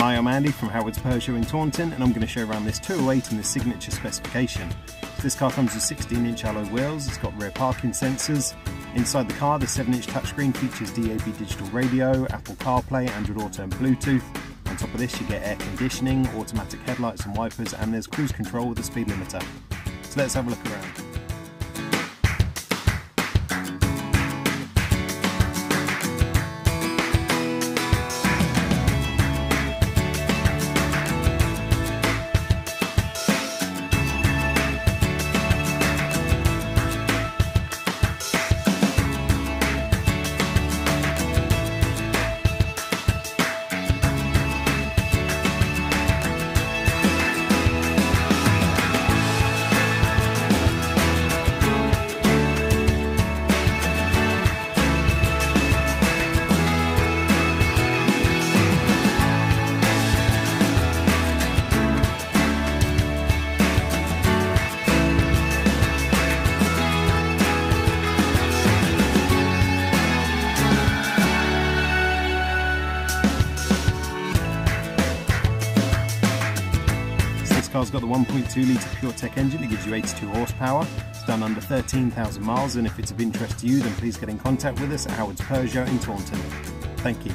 Hi, I'm Andy from Howard's Peugeot in Taunton, and I'm going to show around this 208 in the signature specification. So this car comes with 16-inch alloy wheels, it's got rear parking sensors. Inside the car, the 7-inch touchscreen features DAB digital radio, Apple CarPlay, Android Auto and Bluetooth. On top of this you get air conditioning, automatic headlights and wipers, and there's cruise control with a speed limiter. So let's have a look around. This car's got the 1.2 litre PureTech engine that gives you 82 horsepower. It's done under 13,000 miles, and if it's of interest to you, then please get in contact with us at Howard's Peugeot in Taunton. Thank you.